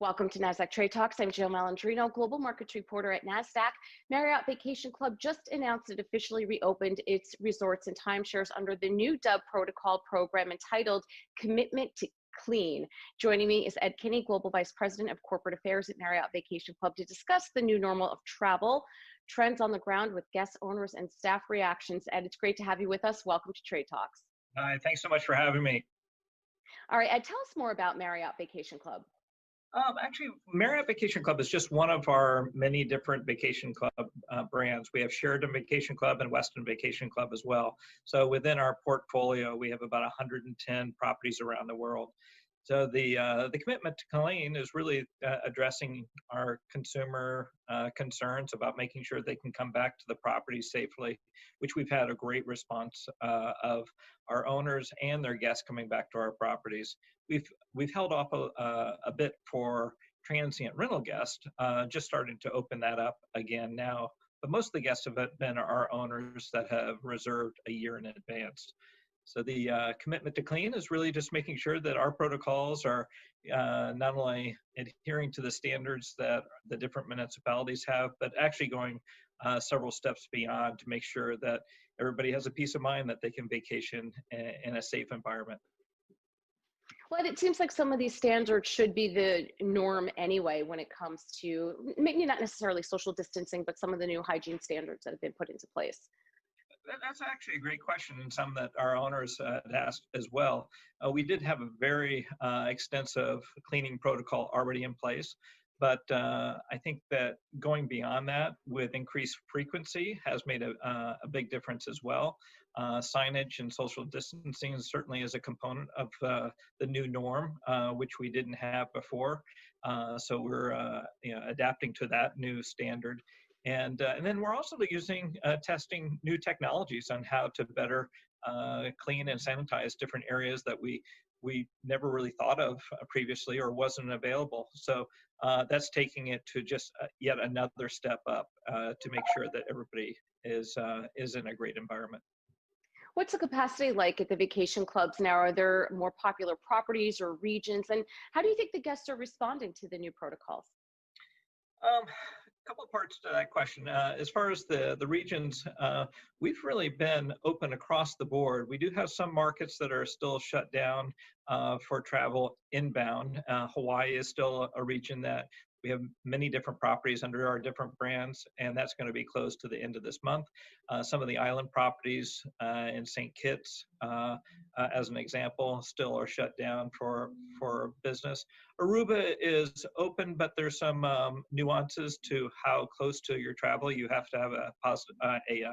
Welcome to Nasdaq Trade Talks. I'm Jill Malandrino, Global Markets Reporter at Nasdaq. Marriott Vacation Club just announced it officially reopened its resorts and timeshares under the new DUB protocol program entitled Commitment to Clean. Joining me is Ed Kinney, Global Vice President of Corporate Affairs at Marriott Vacation Club, to discuss the new normal of travel, trends on the ground with guests, owners, and staff reactions. Ed, it's great to have you with us. Welcome to Trade Talks. Hi, thanks so much for having me. All right, Ed, tell us more about Marriott Vacation Club. Actually, Marriott Vacation Club is just one of our many different vacation club brands. We have Sheraton Vacation Club and Westin Vacation Club as well. So within our portfolio, we have about 110 properties around the world. So the commitment to clean is really addressing our consumer concerns about making sure they can come back to the property safely, which we've had a great response of our owners and their guests coming back to our properties. We've held off a bit for transient rental guests, just starting to open that up again now. But most of the guests have been our owners that have reserved a year in advance. So the commitment to clean is really just making sure that our protocols are not only adhering to the standards that the different municipalities have, but actually going several steps beyond to make sure that everybody has a peace of mind that they can vacation in a safe environment. Well, it seems like some of these standards should be the norm anyway when it comes to maybe not necessarily social distancing, but some of the new hygiene standards that have been put into place. That's actually a great question, and some that our owners had asked as well. We did have a very extensive cleaning protocol already in place, but I think that going beyond that with increased frequency has made a big difference as well. Signage and social distancing certainly is a component of the new norm, which we didn't have before. So we're adapting to that new standard. And then we're also using testing new technologies on how to better clean and sanitize different areas that we never really thought of previously or wasn't available. So that's taking it to just yet another step up to make sure that everybody is in a great environment. What's the capacity like at the vacation clubs now? Are there more popular properties or regions? And how do you think the guests are responding to the new protocols? Couple of parts to that question. As far as the regions, we've really been open across the board. We do have some markets that are still shut down for travel inbound. Hawaii is still a region that we have many different properties under our different brands, and that's going to be closed to the end of this month. Some of the island properties in St. Kitts, as an example, still are shut down for business. Aruba is open, but there's some nuances to how close to your travel you have to have a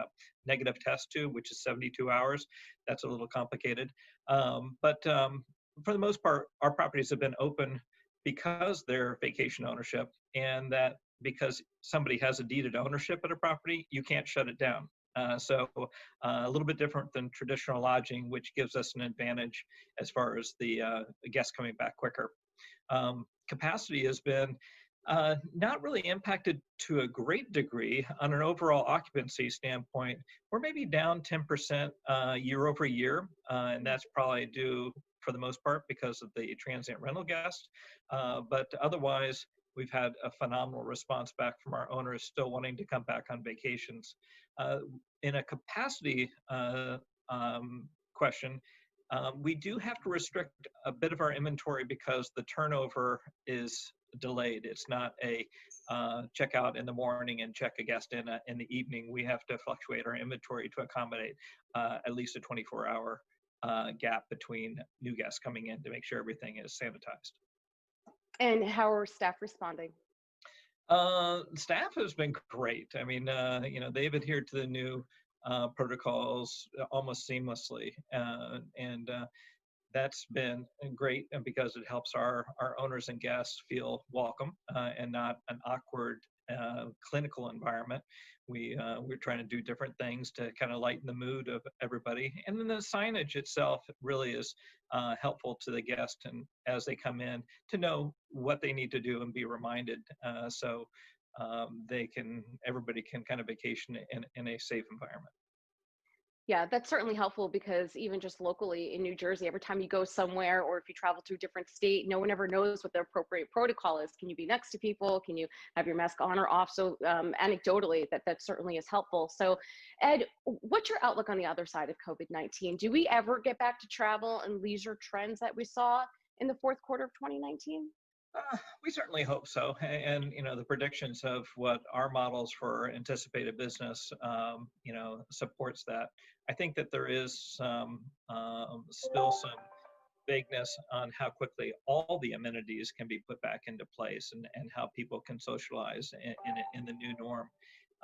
negative test to, which is 72 hours. That's a little complicated. But for the most part, our properties have been open because they're vacation ownership, and that because somebody has a deeded ownership at a property, you can't shut it down. So a little bit different than traditional lodging, which gives us an advantage as far as the guests coming back quicker. Capacity has been not really impacted to a great degree on an overall occupancy standpoint. We're maybe down 10% year over year, and that's probably due for the most part because of the transient rental guests. But otherwise, we've had a phenomenal response back from our owners still wanting to come back on vacations. In a capacity question, we do have to restrict a bit of our inventory because the turnover is delayed. It's not a check out in the morning and check a guest in the evening. We have to fluctuate our inventory to accommodate at least a 24-hour gap between new guests coming in to make sure everything is sanitized. And how are staff responding? Staff has been great. I mean, they've adhered to the new protocols almost seamlessly, and that's been great, and because it helps our owners and guests feel welcome and not an awkward clinical environment. We're trying to do different things to kind of lighten the mood of everybody, and then the signage itself really is helpful to the guest, and as they come in to know what they need to do and be reminded, so everybody can kind of vacation in a safe environment. Yeah, that's certainly helpful because even just locally in New Jersey, every time you go somewhere or if you travel to a different state, no one ever knows what the appropriate protocol is. Can you be next to people? Can you have your mask on or off? So anecdotally, that certainly is helpful. So Ed, what's your outlook on the other side of COVID-19? Do we ever get back to travel and leisure trends that we saw in the fourth quarter of 2019? We certainly hope so, and the predictions of what our models for anticipated business, supports that. I think that there is still some vagueness on how quickly all the amenities can be put back into place, and how people can socialize in the new norm.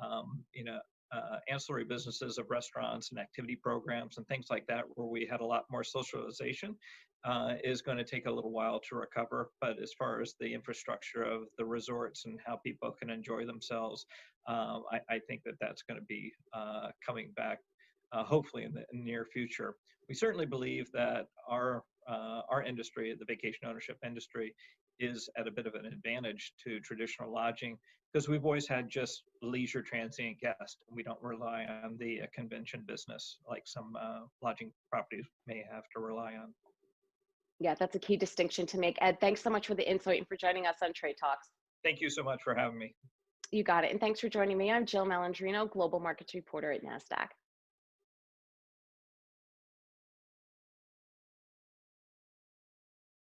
Um, you know, Ancillary businesses of restaurants and activity programs and things like that, where we had a lot more socialization, is going to take a little while to recover. But as far as the infrastructure of the resorts and how people can enjoy themselves, I think that that's going to be coming back, hopefully in the near future. We certainly believe that our industry, the vacation ownership industry, is at a bit of an advantage to traditional lodging because we've always had just leisure transient guests. We don't rely on the convention business like some lodging properties may have to rely on. Yeah, that's a key distinction to make. Ed, thanks so much for the insight and for joining us on Trade Talks. Thank you so much for having me. You got it. And thanks for joining me. I'm Jill Malandrino, Global Markets Reporter at Nasdaq.